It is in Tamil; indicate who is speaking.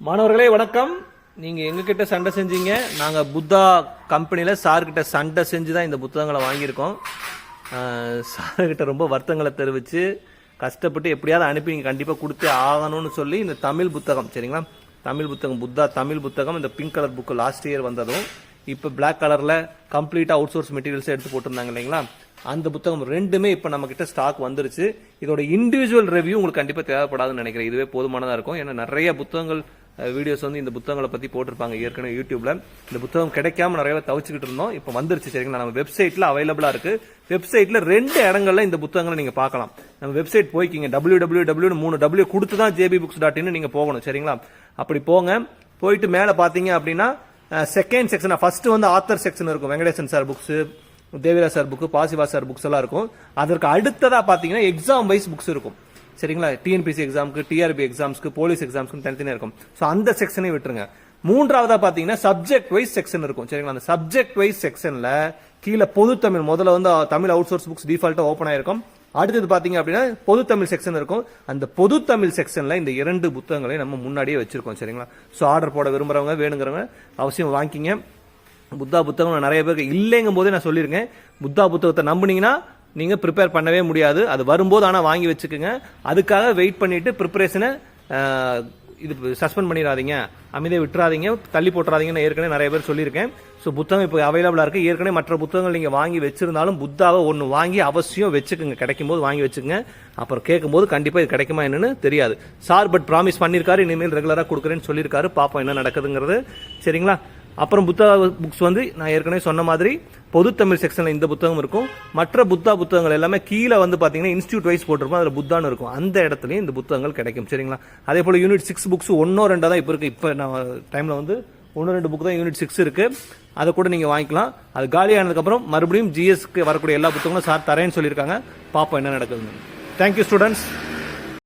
Speaker 1: மாணவர்களே வணக்கம். நீங்கள் எங்ககிட்ட சண்டை செஞ்சீங்க, நாங்கள் புத்தா கம்பெனியில் சார்கிட்ட சண்டை செஞ்சு தான் இந்த புத்தகங்களை வாங்கியிருக்கோம். சார்கிட்ட ரொம்ப வருத்தங்களை தெரிவித்து கஷ்டப்பட்டு எப்படியாவது அனுப்பி நீங்கள் கண்டிப்பாக கொடுத்தே ஆகணும்னு சொல்லி இந்த தமிழ் புத்தகம், சரிங்களா, தமிழ் புத்தகம் புத்தா தமிழ் புத்தகம், இந்த pink colour book last year வந்ததும் இப்போ பிளாக் கலரில் கம்ப்ளீட்டாக அவுட் சோர்ஸ் மெட்டீரியல்ஸை எடுத்து போட்டிருந்தாங்க இல்லைங்களா, அந்த புத்தகம் ரெண்டுமே இப்போ நம்மக்கிட்ட ஸ்டாக் வந்துருச்சு. இதோட இண்டிவிஜுவல் ரிவ்யூ உங்களுக்கு கண்டிப்பாக தேவைப்படாதுன்னு நினைக்கிறேன். இதுவே போதுமானதாக இருக்கும். ஏன்னா நிறைய புத்தகங்கள் வீடியோஸ் வந்து இந்த புத்தகங்களை பற்றி போட்டிருப்பாங்க ஏற்கனவே யூடியூப்ல. இந்த புத்தகம் கிடைக்காம நிறைய தவிச்சுக்கிட்டு இருந்தோம். இப்போ வந்துருச்சு, சரிங்களா. நம்ம வெப்சைட்ல அவைலபிளா இருக்கு. வெப்சைட்ல 2 இடங்கள்ல இந்த புத்தகங்களை நீங்க பார்க்கலாம். நம்ம வெப்சைட் போய்க்கிங்க, www கொடுத்து தான் jbbooks.in நீங்க போகணும், சரிங்களா. அப்படி போங்க. போயிட்டு மேலே பார்த்தீங்க அப்படின்னா செகண்ட் செக்ஷன், ஃபர்ஸ்ட் வந்து ஆத்தர் செக்ஷன் இருக்கும். Venkatesan sir books, Deviraj sir book, Pasiva sir books எல்லாம் இருக்கும். அதற்கு அடுத்ததா பாத்தீங்கன்னா எக்ஸாம் வைஸ் புக்ஸ் இருக்கும், சரிங்களா. டிஎன்பிசி எக்ஸாமுக்கு, டிஆர்பி எக்ஸாம்ஸ்க்கு, போலீஸ் எக்ஸாம்ஸ்க்கு தனித்தனியா இருக்கும். ஸோ அந்த செக்ஷனை விட்டுருங்க. மூன்றாவதா பாத்தீங்கன்னா சப்ஜெக்ட் வைஸ் செக்ஷன் இருக்கும், சரிங்களா. அந்த சப்ஜெக்ட் வைஸ் செக்ஷன்ல கீழே பொது தமிழ், முதல்ல வந்து தமிழ் அவுட் சோர்ஸ் புக்ஸ் டிஃபால்ட்டா ஓப்பன் ஆயிருக்கும். அடுத்தது பாத்தீங்க அப்படின்னா பொது தமிழ் செக்ஷன் இருக்கும். அந்த பொது தமிழ் செக்ஷன்ல இந்த 2 புத்தகங்களை நம்ம முன்னாடியே வச்சிருக்கோம், சரிங்களா. ஸோ ஆர்டர் போட விரும்புறவங்க, வேணுங்கிறவங்க அவசியம் வாங்கிக்கிங்க. புத்தா புத்தகம் நிறைய பேருக்கு இல்லைங்கும் போதே நான் சொல்லியிருக்கேன். புத்தா புத்தகத்தை நம்பினீங்கன்னா நீங்க ப்ரிப்பேர் பண்ணவே முடியாது. அது வரும்போது ஆனால் வாங்கி வச்சுக்கோங்க. அதுக்காக வெயிட் பண்ணிட்டு ப்ரிப்பரேஷனை இது சஸ்பெண்ட் பண்ணிடாதீங்க, அமைதியை விட்டுறாதீங்க, தள்ளி போட்டுறாதீங்கன்னு ஏற்கனவே நிறைய பேர் சொல்லியிருக்கேன். ஸோ புத்தகம் இப்போ அவைலபிளா இருக்கு. ஏற்கனவே மற்ற புத்தகங்கள் நீங்க வாங்கி வச்சிருந்தாலும் புத்தாவை ஒன்று வாங்கி அவசியம் வச்சுக்கோங்க. கிடைக்கும் போது வாங்கி வச்சுக்கோங்க. அப்புறம் கேட்கும்போது கண்டிப்பா இது கிடைக்குமா என்னன்னு தெரியாது. சார் பட் ப்ராமிஸ் பண்ணியிருக்காரு, இனிமேல் ரெகுலரா கொடுக்குறேன்னு சொல்லியிருக்காரு. பாப்போம் என்ன நடக்குதுங்கிறது, சரிங்களா. அப்புறம் புத்தக புக்ஸ் வந்து நான் ஏற்கனவே சொன்ன மாதிரி பொது தமிழ் செக்ஷன்ல இந்த புத்தகம் இருக்கும். மற்ற புத்தா புத்தகங்கள் எல்லாமே கீழே வந்து பாத்தீங்கன்னா இன்ஸ்டியூட் வைஸ் போட்டிருப்போம், அதுல புத்தான்னு இருக்கும். அந்த இடத்துலயும் இந்த புத்தகங்கள் கிடைக்கும், சரிங்களா. அதே போல யூனிட் 6 புக்ஸ் 1 2 தான் இப்ப இருக்கு. இப்ப நான் டைம்ல வந்து 1 2 புக் தான் யூனிட் 6 இருக்கு. அதை கூட நீங்க வாங்கிக்கலாம். அது காலி ஆனதுக்கு அப்புறம் மறுபடியும் ஜிஎஸ்க்கு வரக்கூடிய எல்லா புத்தகங்களும் சார் தரேன்னு சொல்லியிருக்காங்க. பாப்போம் என்ன நடக்குதுன்னு. Thank you students.